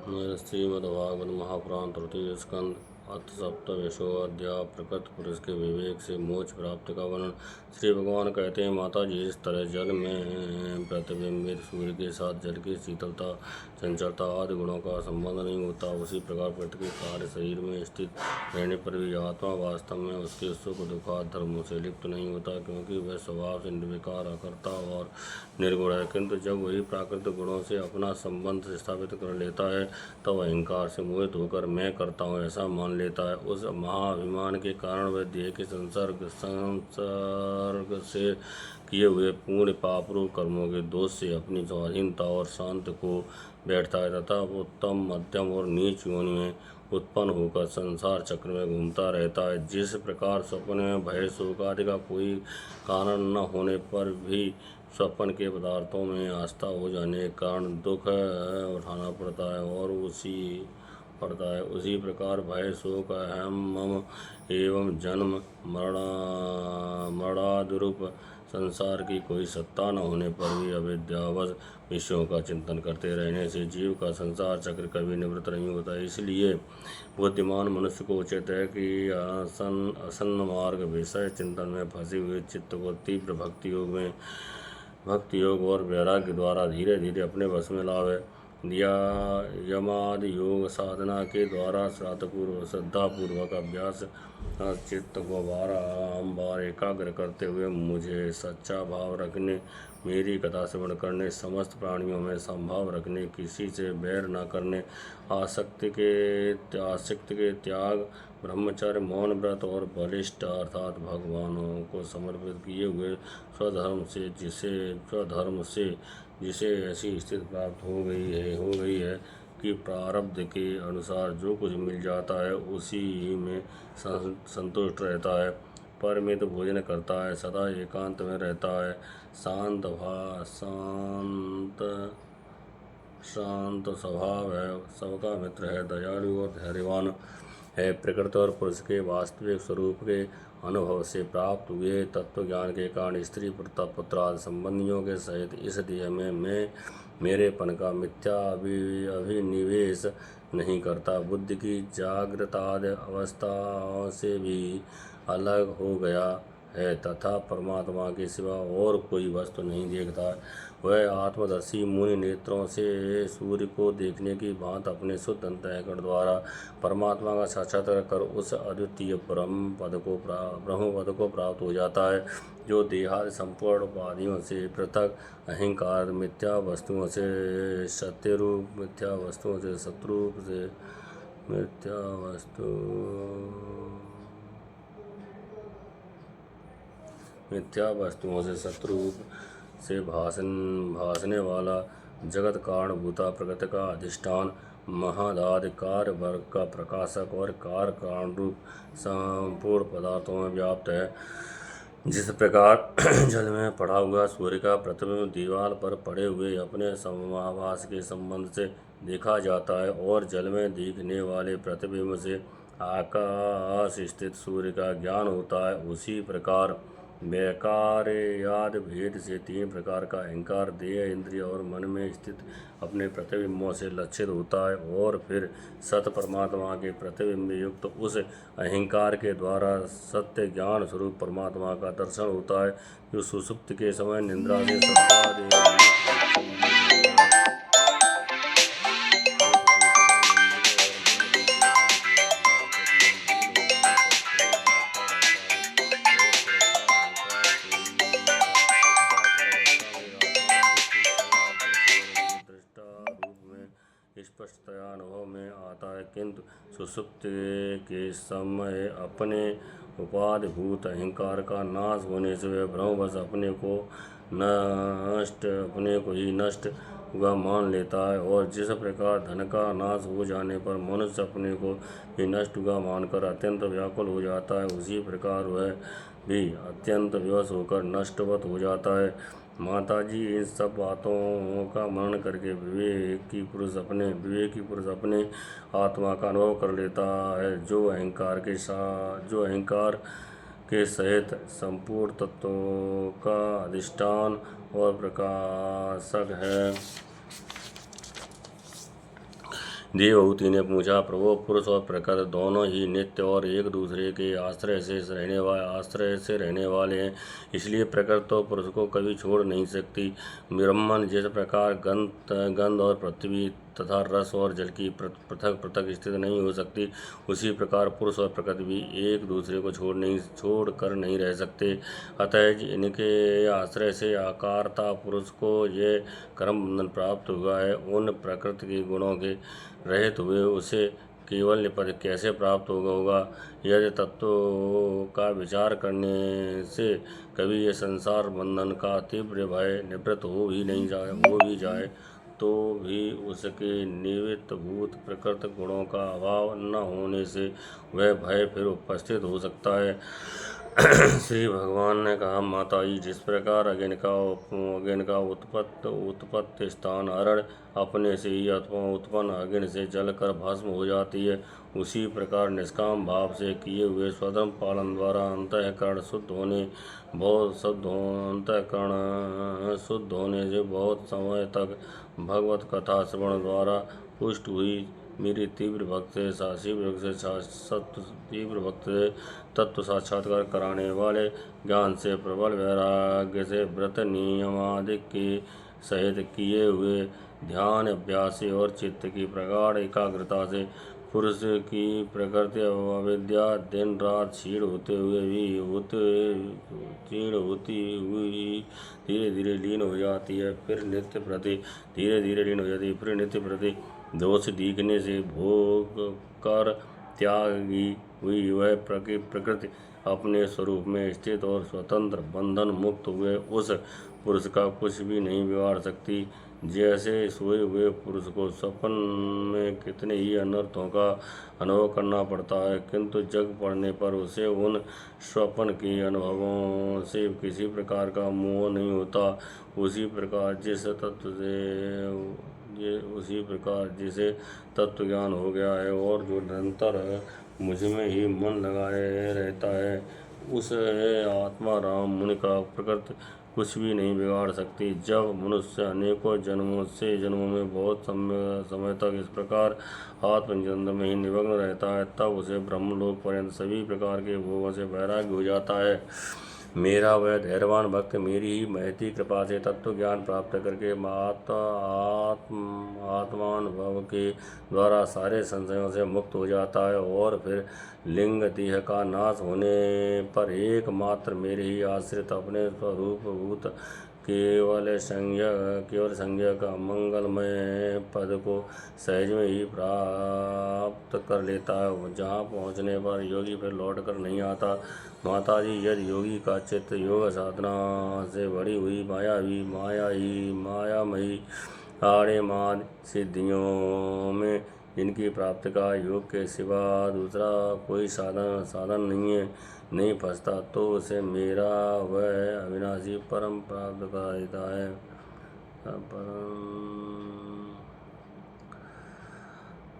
श्रीमद्भागवत महापुराण तृतीय स्कंद अथ सप्तविंशोऽध्याय। प्रकृत पुरुष के विवेक से मोक्ष प्राप्ति का वर्णन। श्री भगवान कहते हैं, माता जी, इस तरह जल में प्रतिबिंबित सूर्य के साथ जल की शीतलता, चंचलता आदि गुणों का संबंध नहीं होता, उसी प्रकार प्रकृति के कार्य शरीर में स्थित रहने पर भी आत्मा वास्तव में उसके सुख दुखाद धर्मों से लिप्त नहीं होता, क्योंकि वह स्वभाव से निर्विकार, अकर्ता और निर्गुण है। किंतु जब वही प्राकृतिक गुणों से अपना संबंध स्थापित कर लेता है, तब अहंकार से मोहित होकर मैं करता हूँ ऐसा मान लेता है। उस महाअभिमान के कारण वह देह के संसर्ग से किए हुए पूर्ण पापरूप कर्मों के दोष से अपनी स्वाधीनता और शांत को बैठता है तथा उत्तम, मध्यम और नीच योनि में उत्पन्न होकर संसार चक्र में घूमता रहता है। जिस प्रकार स्वप्न में भय शोक आदि का कोई कारण न होने पर भी स्वप्न के पदार्थों में आस्था हो जाने के कारण दुख उठाना पड़ता है और उसी प्रकार भय शोक अहम मम एवं जन्म मरणादिरूप संसार की कोई सत्ता न होने पर भी अविद्यावश विषयों का चिंतन करते रहने से जीव का संसार चक्र कभी निवृत्त नहीं होता। इसलिए बुद्धिमान मनुष्य को उचित है कि आसन्न मार्ग विषय चिंतन में फंसे हुए चित्त को तीव्र भक्ति योग और वैराग्य द्वारा धीरे धीरे अपने वश में लावे। यमादि योग साधना के द्वारा श्रद्धापूर्वक अभ्यास चित्त को बार एकाग्र करते हुए मुझे सच्चा भाव रखने, मेरी कथा श्रवण करने, समस्त प्राणियों में संभाव रखने, किसी से बैर न करने, आसक्ति के त्याग, ब्रह्मचर्य, मौन व्रत और बलिष्ठ अर्थात भगवानों को समर्पित किए हुए स्वधर्म से जिसे ऐसी स्थिति प्राप्त हो गई है कि प्रारब्ध के अनुसार जो कुछ मिल जाता है उसी में संतुष्ट रहता है, परिमित भोजन करता है, सदा एकांत में रहता है, शांत स्वभाव है, सबका मित्र है, दयालु और धैर्यवान है। प्रकृति और पुरुष के वास्तविक स्वरूप के अनुभव से प्राप्त हुए तत्व ज्ञान के कारण स्त्री पुत्र आदि संबंधियों के सहित इस देह में मेरेपन का मिथ्या अभिनिवेश नहीं करता, बुद्धि की जागृतादि अवस्थाओं से भी अलग हो गया है तथा परमात्मा के सिवा और कोई वस्तु नहीं देखता। वह आत्मदर्शी मुनि नेत्रों से सूर्य को देखने की भांति अपने शुद्ध अंतःकरण द्वारा परमात्मा का साक्षात्कार कर उस अद्वितीय ब्रह्म पद को प्राप्त हो जाता है, जो देहादि संपूर्ण उपाधियों से पृथक, अहंकार मिथ्या वस्तुओं से सत्यरूप, मिथ्या वस्तुओं से शत्रुरूप से मिथ्या वस्तुओं से शत्रुरूप से भासने वाला, जगत कारणभूता, प्रकृति का अधिष्ठान, महदादि कार्य वर्ग का प्रकाशक और कार्य कारण रूप संपूर्ण पदार्थों में व्याप्त है। जिस प्रकार जल में पड़ा हुआ सूर्य का प्रतिबिंब दीवार पर पड़े हुए अपने समाभास के संबंध से देखा जाता है और जल में दिखने वाले प्रतिबिंब से आकाश स्थित सूर्य का ज्ञान होता है, उसी प्रकार व्याकार्याद भेद से तीन प्रकार का अहंकार देह, इंद्रिय और मन में स्थित अपने प्रतिबिंबों से लक्षित होता है और फिर सत परमात्मा के प्रतिबिंब युक्त उस अहंकार के द्वारा सत्य ज्ञान स्वरूप परमात्मा का दर्शन होता है, जो सुषुप्ति के समय निद्रा से स्पष्टतया अनुभव में आता है। किंतु सुषुप्ति के समय अपने उपाधिभूत अहंकार का नाश होने से वह ब्रह्मवश अपने को ही नष्ट हुआ मान लेता है, और जिस प्रकार धन का नाश हो जाने पर मनुष्य अपने को ही नष्ट हुआ मानकर अत्यंत व्याकुल हो जाता है, उसी प्रकार वह भी अत्यंत विवश होकर नष्टवत हो जाता है। माता जी, इन सब बातों का मनन करके विवेकी पुरुष अपने आत्मा का अनुभव कर लेता है, जो अहंकार के सहित संपूर्ण तत्वों का अधिष्ठान और प्रकाशक है। देवहूति ने पूछा, प्रभु, पुरुष और प्रकृति दोनों ही नित्य और एक दूसरे के आश्रय से रहने वाले हैं, इसलिए प्रकृति तो पुरुष को कभी छोड़ नहीं सकती। ब्रह्मन जिस प्रकार गंध और पृथ्वी तथा रस और जल की पृथक पृथक स्थित नहीं हो सकती, उसी प्रकार पुरुष और प्रकृति भी एक दूसरे को छोड़ कर नहीं रह सकते। अतः इनके आश्रय से आकारता पुरुष को ये कर्म बंधन प्राप्त हुआ है। उन प्रकृति के गुणों के रहित हुए उसे केवल पद कैसे प्राप्त होगा? यदि तत्व का विचार करने से कभी ये संसार बंधन का तीव्र भय निवृत्त हो भी जाए तो भी उसके निमित्त भूत प्रकृति गुणों का अभाव न होने से वह भय फिर उपस्थित हो सकता है। श्री भगवान ने कहा, माताजी, जिस प्रकार अग्नि का उत्पत्ति स्थान अरण अपने से ही अथवा उत्पन्न अग्नि से जलकर भस्म हो जाती है, उसी प्रकार निष्काम भाव से किए हुए स्वधर्म पालन द्वारा अंतःकरण शुद्ध होने से बहुत समय तक भगवत कथा श्रवण द्वारा पुष्ट हुई मेरी तीव्र भक्ति से तत्व साक्षात्कार कराने वाले ज्ञान से प्रबल वैराग्य से व्रत नियमादि के सहित किए हुए ध्यान अभ्यास और चित्त की प्रगाढ़ एकाग्रता से पुरुष की प्रकृति अविद्या दिन रात क्षीण होती हुई धीरे धीरे लीन हो जाती है, फिर नित्य प्रति दोष दिखने से भोग कर त्यागी हुई वह प्रकृति अपने स्वरूप में स्थित और स्वतंत्र बंधन मुक्त हुए उस पुरुष का कुछ भी नहीं बिगाड़ सकती। जैसे सोए हुए पुरुष को स्वप्न में कितने ही अनर्थों का अनुभव करना पड़ता है, किंतु जग पड़ने पर उसे उन स्वप्न के अनुभवों से किसी प्रकार का मोह नहीं होता। उसी प्रकार जिसे तत्व ज्ञान हो गया है और जो निरंतर मुझ में ही मन लगाए रहता है, उस आत्मा राम मुनि का प्रकृति कुछ भी नहीं बिगाड़ सकती। जब मनुष्य अनेकों जन्मों में बहुत समय तक इस प्रकार आत्मचिंतन में ही निमग्न रहता है, तब उसे ब्रह्मलोक पर्यंत सभी प्रकार के भोगों से वैराग्य हो जाता है। मेरा वह धैर्यवान भक्त मेरी ही महती कृपा से तत्व ज्ञान प्राप्त करके आत्मानुभव के द्वारा सारे संशयों से मुक्त हो जाता है और फिर लिंग देह का नाश होने पर एकमात्र मेरे ही आश्रित अपने स्वरूप भूत केवल संज्ञा का मंगलमय पद को सहज में ही प्राप्त कर लेता है, जहाँ पहुँचने पर योगी फिर लौट कर नहीं आता। माताजी, यदि योगी का चित्त योग साधना से भरी हुई मायामयी आड़ेमाद सिद्धियों में जिनकी प्राप्ति का योग के सिवा दूसरा कोई साधन नहीं फंसता, तो उसे मेरा वह अविनाशी परम प्राप्त कर देता है।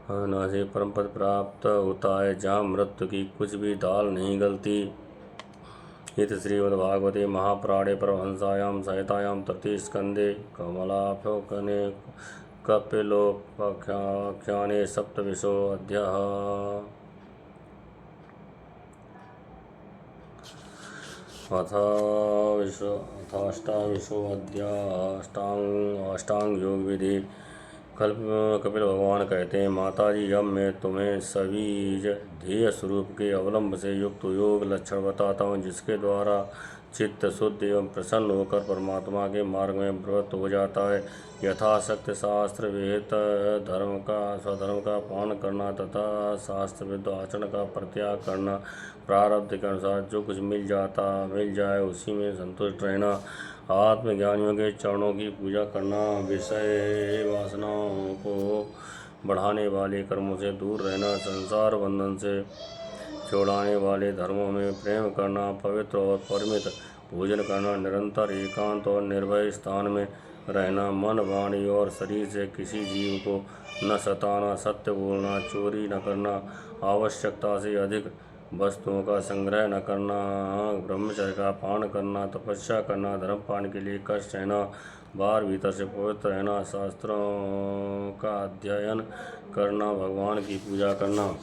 अविनाशी परम पद प्राप्त होता है, जहाँ मृत्यु की कुछ भी दाल नहीं गलती। इत श्रीमद्भागवते महापुराणे परमहंसायां संहितायां तृतीय स्कंदे कमलाख्याने कपिलोपाख्याने सप्तविंशोऽध्यायः। अष्टांग योग विधि। कपिल भगवान कहते हैं, माताजी, अब मैं तुम्हें सभी ध्येय स्वरूप के अवलंब से युक्त योग लक्षण बताता हूँ, जिसके द्वारा चित्त शुद्ध एवं प्रसन्न होकर परमात्मा के मार्ग में प्रवृत्त हो जाता है। यथाशक्ति शास्त्र विहित स्वधर्म का पालन करना तथा शास्त्र विरुद्ध आचरण का परित्याग करना, प्रारब्ध के अनुसार जो कुछ मिल जाए उसी में संतुष्ट रहना, आत्मज्ञानियों के चरणों की पूजा करना, विषय वासनाओं को बढ़ाने वाले कर्मों से दूर रहना, संसार बंधन से छुड़ाने वाले धर्मों में प्रेम करना, पवित्र और परिमित भोजन करना, निरंतर एकांत और निर्भय स्थान में रहना, मन वाणी और शरीर से किसी जीव को न सताना, सत्य बोलना, चोरी न करना, आवश्यकता से अधिक वस्तुओं का संग्रह न करना, ब्रह्मचर्य का पालन करना, तपस्या करना, धर्म पालन के लिए कष्ट सहना, बाहर भीतर से पवित्र रहना, शास्त्रों का अध्ययन करना, भगवान की पूजा करना,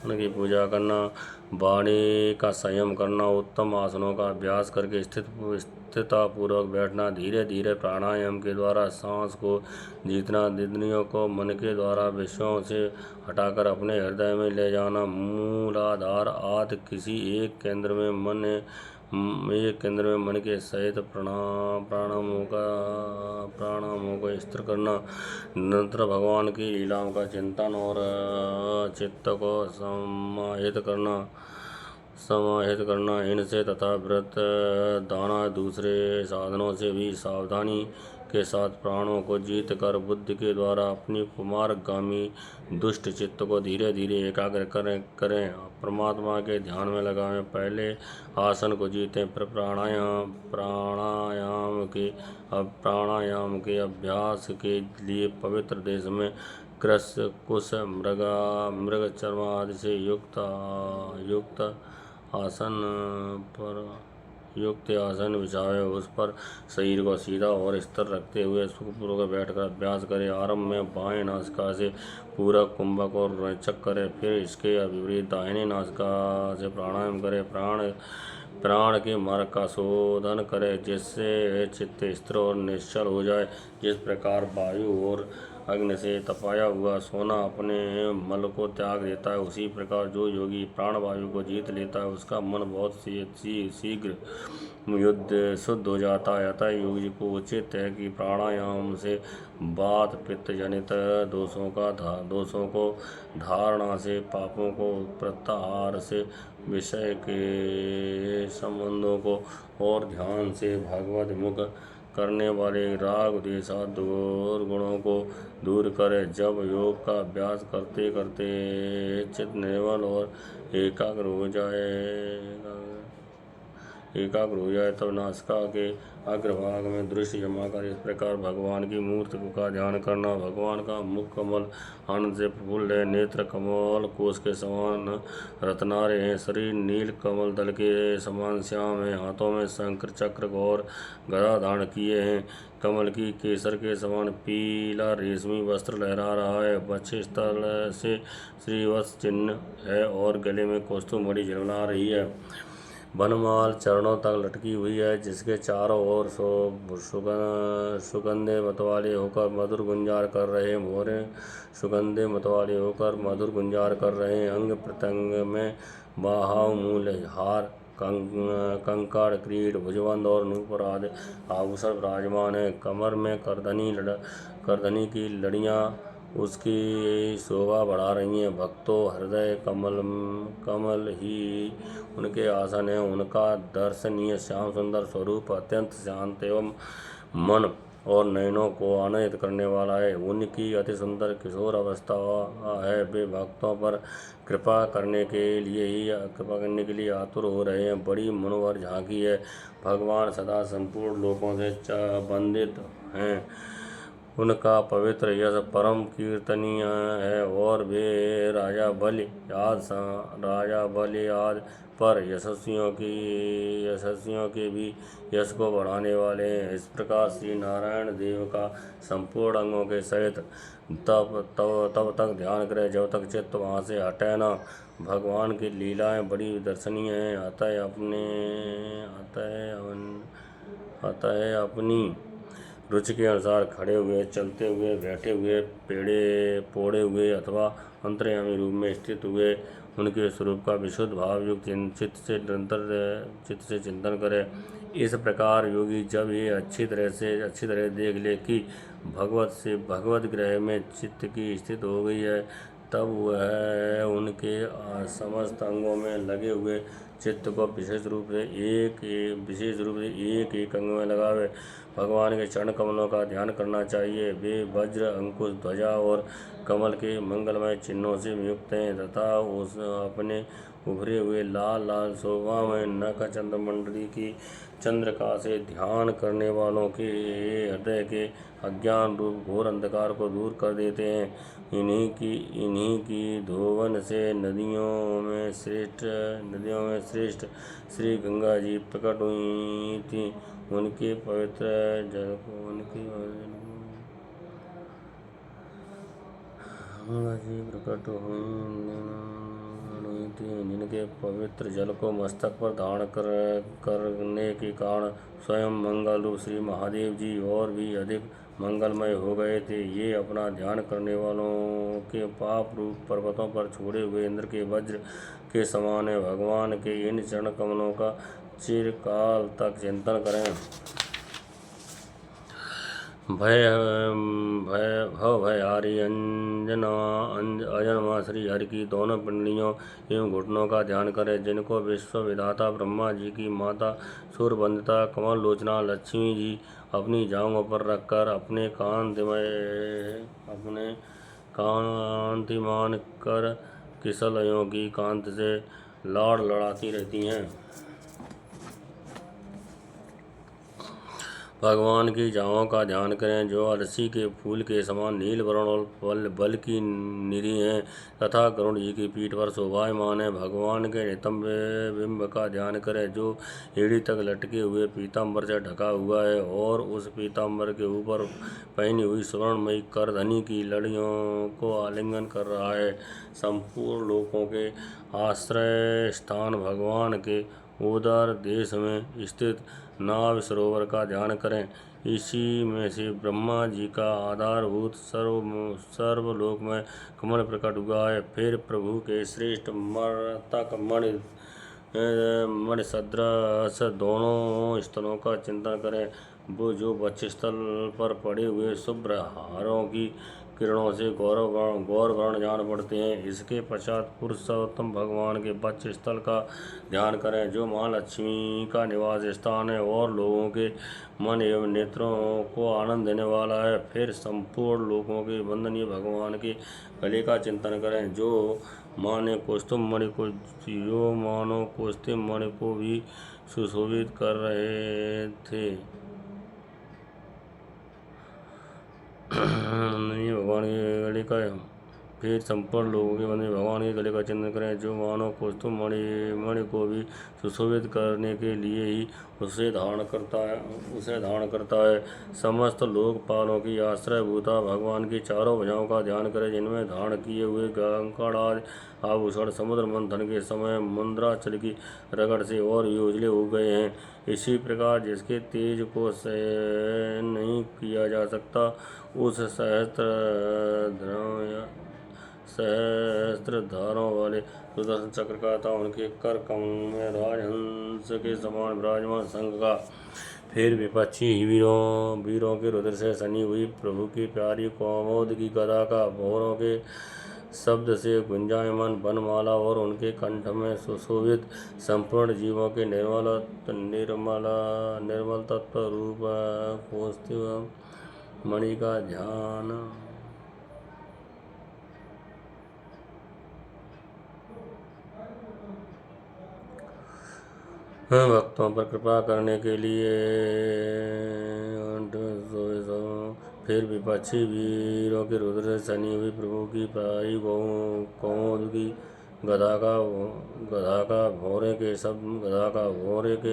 उनकी पूजा करना, वाणी का संयम करना, उत्तम आसनों का अभ्यास करके स्थिरतापूर्वक बैठना, धीरे धीरे प्राणायाम के द्वारा सांस को जीतना, इंद्रियों को मन के द्वारा विषयों से हटाकर अपने हृदय में ले जाना, मूलाधार आदि किसी एक केंद्र में मन के सहित प्राणायामों को स्थिर करना, निरंतर भगवान की लीलाओं का चिंतन और चित्त को समाहित करना, इनसे तथा व्रत दाना दूसरे साधनों से भी सावधानी के साथ प्राणों को जीत कर बुद्धि के द्वारा अपनी कुमारगामी दुष्ट चित्त को धीरे धीरे एकाग्र करें, परमात्मा के ध्यान में लगाएं। पहले आसन को जीतें, फिर प्राणायाम के अभ्यास के लिए पवित्र देश में कृष कुश मृग चर्म आदि से युक्त आसन बिछावे, उस पर शरीर को सीधा और स्थिर रखते हुए सुखपूर्वक बैठकर अभ्यास करें। आरंभ में बाएं नासिका से पूरक, कुंभक और रेचक करें, फिर इसके विपरीत दाहिने नासिका से प्राणायाम करें। प्राण के मार्ग का शोधन करें, जिससे चित्त स्थिर और निश्चल हो जाए। जिस प्रकार वायु और अग्नि से तपाया हुआ सोना अपने मल को त्याग देता है, उसी प्रकार जो योगी प्राणवायु को जीत लेता है, उसका मन बहुत शीघ्र शुद्ध हो जाता है। अतः योगी को उचित है कि प्राणायाम से वात पित्त जनित दोषों को, धारणा से, पापों को, प्रत्याहार से, विषय के संबंधों को और ध्यान से भगवत मुख करने वाले राग द्वेष दुर्गुणों को दूर करे। जब योग का अभ्यास करते करते चित्त निर्मल और एकाग्र हो जाए तब नासिका के अग्रभाग में दृष्टि जमा कर इस प्रकार भगवान की मूर्ति का ध्यान करना। भगवान का मुख कमल आनंद से प्रफुल्ल है, नेत्र कमल कोश के समान रत्नारे हैं, शरीर नील कमल दल के समान श्याम है, हाथों में शंख चक्र और गदा धारण किए हैं, कमल की केसर के समान पीला रेशमी वस्त्र लहरा रहा है, वक्ष स्थल से श्रीवत्स चिन्ह है और गले में कौस्तुभ मणि झिलमिला रही है। वनमाल चरणों तक लटकी हुई है, जिसके चारों ओर सुगंधे मतवाले होकर मधुर गुंजार कर रहे हैं। भौरे सुगंधे मतवाले होकर मधुर गुंजार कर रहे हैं। अंग प्रत्यंग में बाहाव मूल हार, कंकड़, क्रीड, भुजबंद और नूपुर आदि आभूषण विराजमान है। कमर में करधनी की लड़ियां उसकी शोभा बढ़ा रही हैं। भक्तों, हृदय कमल ही उनके आसन है। उनका दर्शनीय श्याम सुंदर स्वरूप अत्यंत शांत एवं मन और नयनों को आनंदित करने वाला है। उनकी अति सुंदर किशोर अवस्था है। वे भक्तों पर कृपा करने के लिए आतुर हो रहे हैं। बड़ी मनोहर झांकी है। भगवान सदा संपूर्ण लोकों से बंधित हैं। उनका पवित्र यश परम कीर्तनीय है और वे राजा बलि आदि पर यशस्वियों के भी यश को बढ़ाने वाले हैं। इस प्रकार श्री नारायण देव का संपूर्ण अंगों के सहित तब तक ध्यान करें जब तक चित्त वहाँ से हटे न। भगवान की लीलाएं बड़ी दर्शनीय हैं। अतः अपनी रुचि के अनुसार खड़े हुए, चलते हुए, बैठे हुए, पोड़े हुए अथवा अंतर्यामी रूप में स्थित हुए उनके स्वरूप का विशुद्ध भाव युक्त चित्त से चिंतन करे। इस प्रकार योगी जब ये अच्छी तरह देख ले कि भगवत ग्रह में चित्त की स्थिति हो गई है, तब वह उनके समस्त अंगों में लगे हुए चित्त को विशेष रूप से एक अंग में लगावे। भगवान के चरण कमलों का ध्यान करना चाहिए। वे वज्र, अंकुश, ध्वजा और कमल के मंगलमय चिन्हों से युक्त हैं तथा उस अपने उभरे हुए लाल शोभा में नख चंद्रमंडली की चंद्रिका से ध्यान करने वालों के हृदय के अज्ञान रूप घोर अंधकार को दूर कर देते हैं। इन्हीं की धोवन से नदियों में श्रेष्ठ श्री गंगा जी प्रकट हुई थी। उनके पवित्र जल को प्रकट हुई थी, जिनके पवित्र जल को मस्तक पर धारण करने के कारण स्वयं मंगल रूप श्री महादेव जी और भी अधिक मंगलमय हो गए थे। ये अपना ध्यान करने वालों के पाप रूप पर्वतों पर छोड़े हुए इंद्र के वज्र के समान है। भगवान के इन चरण कमलों का चिरकाल तक चिंतन करें। भयहारी अजन्मा श्री हरि की दोनों पिंडलियों एवं घुटनों का ध्यान करें, जिनको विश्व विधाता ब्रह्मा जी की माता सूर्यवंदिता कमल लोचना लक्ष्मी जी अपनी जांघों पर रखकर अपने कांतिमान कर किसलयों की कांति से लाड़ लड़ाती रहती हैं। भगवान की जांघों का ध्यान करें, जो अरसी के फूल के समान नील वर्ण और बल की निरी हैं तथा गरुड़ जी की पीठ पर शोभायमान है। भगवान के नितंब बिंब का ध्यान करें, जो एड़ी तक लटके हुए पीताम्बर से ढका हुआ है और उस पीताम्बर के ऊपर पहनी हुई स्वर्णमयी करधनी की लड़ियों को आलिंगन कर रहा है। संपूर्ण लोकों के आश्रय स्थान भगवान के उदर देश में स्थित नाभ सरोवर का ध्यान करें। इसी में से ब्रह्मा जी का आधारभूत सर्वलोक में कमल प्रकट हुआ है। फिर प्रभु के श्रेष्ठ मस्तक मणि सदृश दोनों स्थलों का चिंतन करें, वो जो वक्षस्थल पर पड़े हुए शुभ्र हारों की किरणों से गौर वर्ण जान पड़ते हैं। इसके पश्चात पुरुषोत्तम भगवान के वक्षस्थल का ध्यान करें, जो महालक्ष्मी का निवास स्थान है और लोगों के मन एवं नेत्रों को आनंद देने वाला है। फिर संपूर्ण लोगों के वंदनीय भगवान के गले का चिंतन करें, जो मानो कौस्तुभ मणि को भी सुशोभित कर रहे थे। भगवान के गले का फिर संपूर्ण लोगों के वंदनीय भगवान के गले का चिंतन करें, जो मानो कौस्तुभ मणि को भी सुशोभित करने के लिए ही उसे धारण करता है। समस्त लोकपालों की आश्रयभूता भगवान की चारों भुजाओं का ध्यान करें, जिनमें धारण किए हुए कंकड़ आदि आभूषण समुद्र मंथन के समय मुद्राचल की रगड़ से और भी उजले हो गए हैं। इसी प्रकार जिसके तेज को सहन नहीं किया जा सकता, उस सहस्त्रधारों वाले सुदर्शन चक्र का था उनके कर कमल में राजहंस के समान विराजमान शंख का। फिर विपक्षी वीरों के रुद्र से सनी हुई प्रभु की प्यारी कौमोद की गदा का भौरों के शब्द से गुंजायमान वनमाला और उनके कंठ में सुशोभित संपूर्ण जीवों के निर्मल तत्व रूप कौस्तुभ मणि का ध्यान। भक्तों पर कृपा करने के लिए फिर विपक्षी वीरों के रुद्र से सनी हुई प्रभु की प्यारी कौमोद की गदा का भौरे के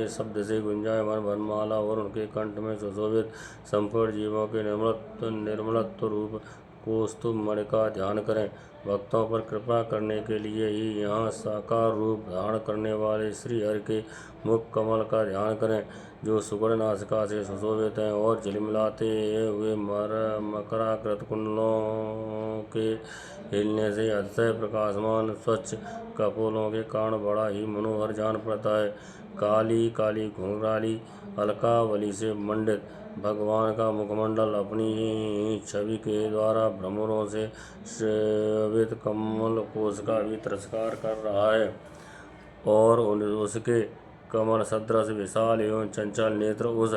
शब्द से गुंजायमान वनमाला और उनके कंठ में सुशोभित संपूर्ण जीवों के निर्मलत्व रूप कौस्तुभ मणि का ध्यान करें। भक्तों पर कृपा करने के लिए ही यहाँ साकार रूप धारण करने वाले श्री हरि के मुख कमल का ध्यान करें, जो सुगढ़ नासिका से सुशोभित हैं और झिलमिलाते हुए मकराकृत कुंडलों के हिलने से अतिशय प्रकाशमान स्वच्छ कपोलों के कारण बड़ा ही मनोहर जान पड़ता है। काली काली घुंघराली अलकावली से मंडित भगवान का मुखमंडल अपनी छवि के द्वारा भ्रमरों से शोभित कमल कोश का भी तिरस्कार कर रहा है और उसके कमल सदृश विशाल एवं चंचल नेत्र उस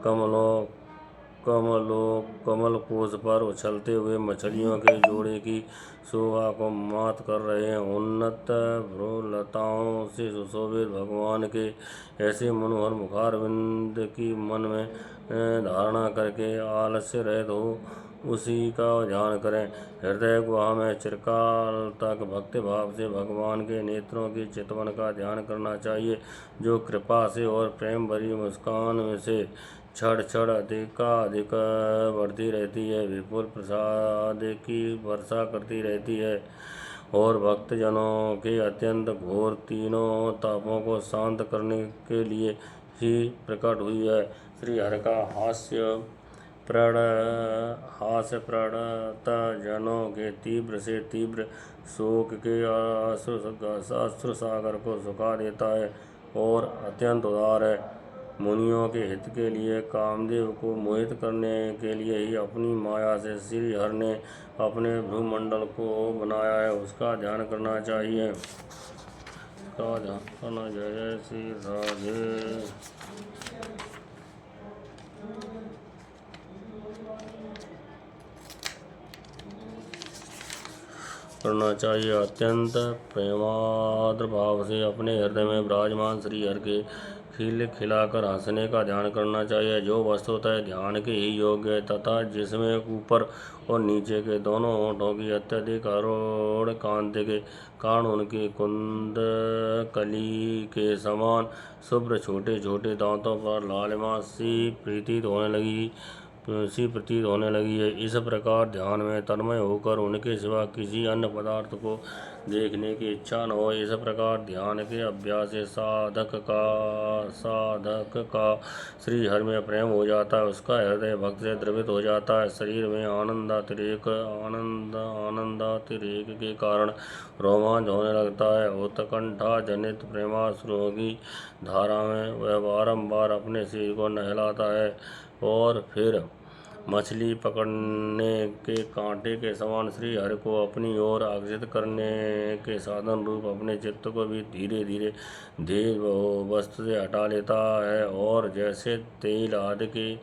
कमल कोश पर उछलते हुए मछलियों के जोड़े की शोभा को मात कर रहे हैं। उन्नत भ्रूलताओं से सुशोभित भगवान के ऐसे मनोहर मुखारविंद की मन में धारणा करके आलस्य रहित हो उसी का ध्यान करें। हृदय गुहा में चिरकाल तक भक्ति भाव से भगवान के नेत्रों की चितवन का ध्यान करना चाहिए, जो कृपा से और प्रेम भरी मुस्कान से क्षण क्षण अधिकाधिक बढ़ती रहती है, विपुल प्रसाद की वर्षा करती रहती है और भक्तजनों के अत्यंत घोर तीनों तापों को शांत करने के लिए ही प्रकट हुई है। श्री हरि का हास्य प्रणत जनों के तीव्र से तीव्र शोक के अश्रु सागर को सुखा देता है और अत्यंत उदार है। मुनियों के हित के लिए कामदेव को मोहित करने के लिए ही अपनी माया से श्री हरि ने अपने भ्रूमंडल को बनाया है, उसका ध्यान करना चाहिए। जय जय श्री राधे। करना चाहिए। अत्यंत प्रेमाद्र भाव से अपने हृदय में विराजमान श्री हरि के खिलाकर हंसने का ध्यान करना चाहिए, जो वस्तुतः ध्यान के ही योग्य है तथा जिसमें ऊपर और नीचे के दोनों होठों की अत्यधिक अरूण कांति के कारण उनके कुंद कली के समान शुभ्र छोटे छोटे दांतों पर लालिमा सी प्रतीत होने लगी है। इस प्रकार ध्यान में तन्मय होकर उनके सिवा किसी अन्य पदार्थ को देखने की इच्छा न हो। इस प्रकार ध्यान के अभ्यास से साधक का श्री हरि में प्रेम हो जाता है, उसका हृदय भक्ति से द्रवित हो जाता है, शरीर में आनंदातिरेक के कारण रोमांच होने लगता है। उत्कंठा जनित प्रेमाश्रुओं की धारा में वह बारंबार अपने शरीर को नहलाता है और फिर मछली पकड़ने के कांटे के समान श्री हरि को अपनी ओर आकर्षित करने के साधन रूप अपने चित्त को भी धीरे धीरे देह वस्तु से हटा लेता है और जैसे तेल आदि के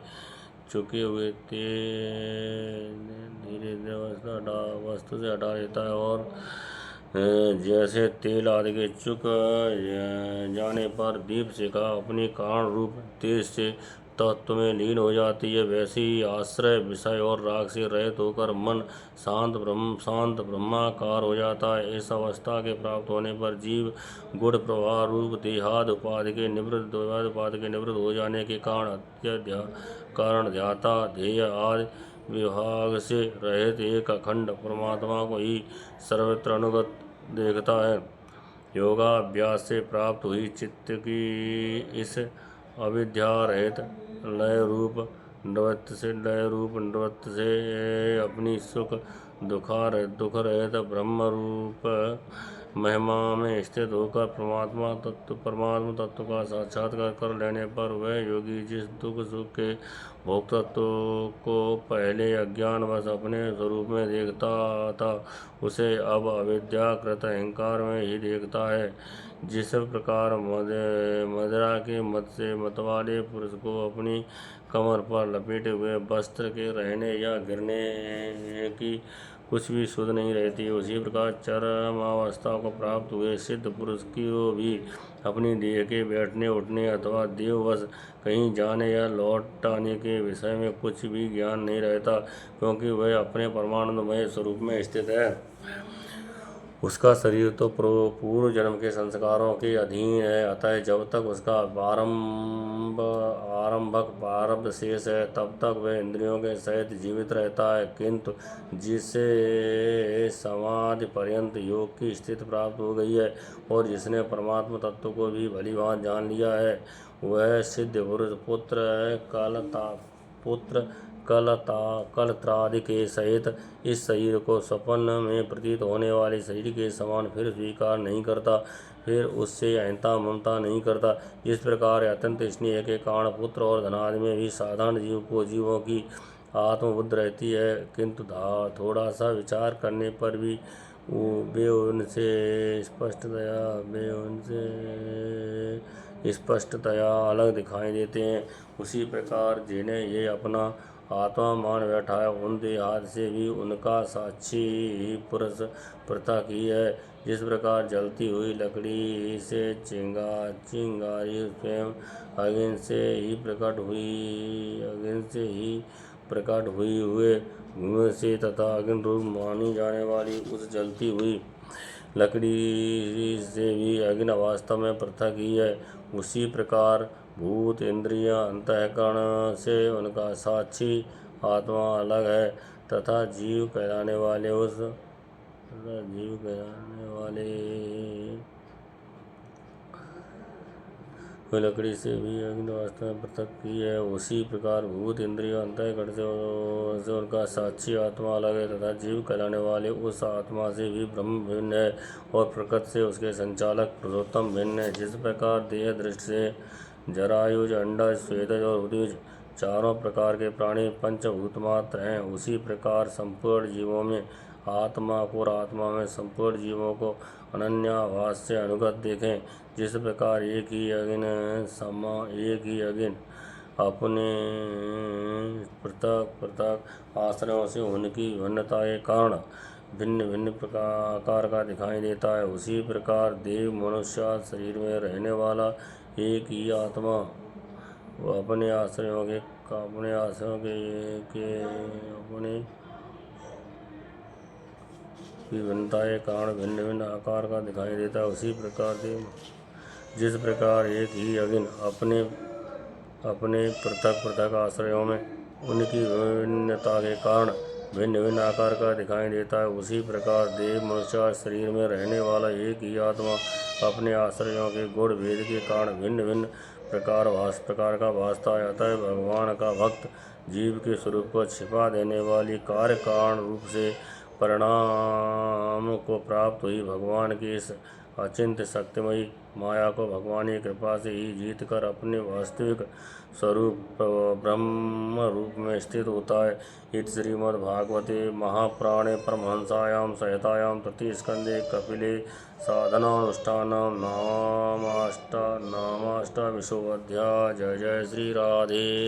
चुके हुए धीरे धीरे वस्तु से हटा लेता है और जैसे तेल आदि के चुक जाने पर दीप शिखा अपनी कारण रूप तेज से तत्व में लीन हो जाती है, वैसे ही आश्रय विषय और राग से रहित होकर मन शांत ब्रह्माकार हो जाता है। इस अवस्था के प्राप्त होने पर जीव गुण प्रवाह रूप देहाद उपाधि के निवृत्त हो जाने के कारण ध्याता ध्येय आदि विभाग से रहित एक अखंड परमात्मा को ही सर्वत्र अनुगत देखता है। योगाभ्यास से प्राप्त हुई चित्त की इस अविद्या रहित लय रूप नृत्य से अपनी सुख दुख रहित ब्रह्म रूप महिमा में स्थित होकर परमात्मा तत्व का साक्षात्कार कर लेने पर वह योगी जिस दुख सुख के भोक्तत्व को पहले अज्ञानवश अपने स्वरूप में देखता था, उसे अब अविद्याकृत अहंकार में ही देखता है। जिस प्रकार मदिरा के मद से मतवाले पुरुष को अपनी कमर पर लपेटे हुए वस्त्र के रहने या गिरने की कुछ भी सुध नहीं रहती, उसी प्रकार चरमावस्था को प्राप्त हुए सिद्ध पुरुष को भी अपनी देह के बैठने उठने अथवा देववश कहीं जाने या लौट आने के विषय में कुछ भी ज्ञान नहीं रहता, क्योंकि वह अपने परमानंदमय स्वरूप में स्थित है। उसका शरीर तो पूर्व जन्म के संस्कारों के अधीन है, अतः जब तक उसका आरंभक प्रारब्ध शेष है तब तक वह इंद्रियों के सहित जीवित रहता है, किंतु जिसे समाधि पर्यंत योग की स्थिति प्राप्त हो गई है और जिसने परमात्मा तत्व को भी भलीभांति जान लिया है, वह सिद्ध पुरुष पुत्र कलत्रादि के सहित इस शरीर को स्वप्न में प्रतीत होने वाले शरीर के समान फिर स्वीकार नहीं करता, फिर उससे अहंता ममता नहीं करता। जिस प्रकार अत्यंत स्नेह के कारण पुत्र और धनादि में भी साधारण जीवों की आत्मबुद्ध रहती है, किंतु थोड़ा सा विचार करने पर भी वे उनसे स्पष्टतया अलग दिखाई देते हैं। उसी प्रकार जिन्हें ये अपना आत्मा मान बैठा है, उन देहादि से भी उनका साक्षी ही पुरुष पृथक ही है। जिस प्रकार जलती हुई लकड़ी से चिंगारी स्वयं अग्नि से ही प्रकट हुई हुए धुएं से तथा अग्नि रूप मानी जाने वाली उस जलती हुई लकड़ी से भी अग्नि वास्तव में पृथक ही है। उसी प्रकार भूत इंद्रियां अंतःकरण से उनका साक्षी आत्मा अलग है तथा जीव कहलाने वाले लकड़ी से भी अग्नि वास्तव में पृथक ही है। उसी प्रकार भूत इंद्रिय अंतःकरण से उनका साक्षी आत्मा अलग है तथा जीव कहलाने वाले उस आत्मा से भी ब्रह्म भिन्न है और प्रकृति से उसके संचालक पुरुषोत्तम भिन्न है। जिस प्रकार देह दृष्टि से जरायुज, अंडज, स्वेदज और उदयुज चारों प्रकार के प्राणी पंचभूत मात्र हैं, उसी प्रकार संपूर्ण जीवों में आत्मा को और आत्मा में संपूर्ण जीवों को अनन्याभास से अनुगत देखें। जिस प्रकार एक ही अग्नि अपने पृथक पृथक आश्रयों से उनकी भिन्नता के कारण भिन्न भिन्न प्रकार का दिखाई देता है, उसी प्रकार देव मनुष्य शरीर में रहने वाला एक ही आत्मा अपने आश्रयों की भिन्नता के कारण भिन्न भिन्न आकार का दिखाई देता है। उसी प्रकार जिस प्रकार एक ही अग्नि अपने पृथक पृथक आश्रयों में उनकी भिन्नता के कारण भिन्न भिन्न आकार का दिखाई देता है, उसी प्रकार देव मनुष्य शरीर में रहने वाला एक ही आत्मा अपने आश्रयों के गुण भेद के कारण भिन्न भिन्न प्रकार का भासता है। अतः भगवान का भक्त जीव के स्वरूप को छिपा देने वाली कार्य कारण रूप से परिणाम को प्राप्त हुई भगवान की इस अचिंत्य शक्तिमयी माया को भगवान की कृपा से ही जीत कर अपने वास्तविक स्वरूप ब्रह्म रूप में स्थित होता है। इति श्रीमद्भागवते महापुराणे परमहंसायां संहितायां तृतीय स्कंदे कपिले साधनानुष्ठानं नामाष्टविंशोऽध्यायः। जय जय श्री राधे।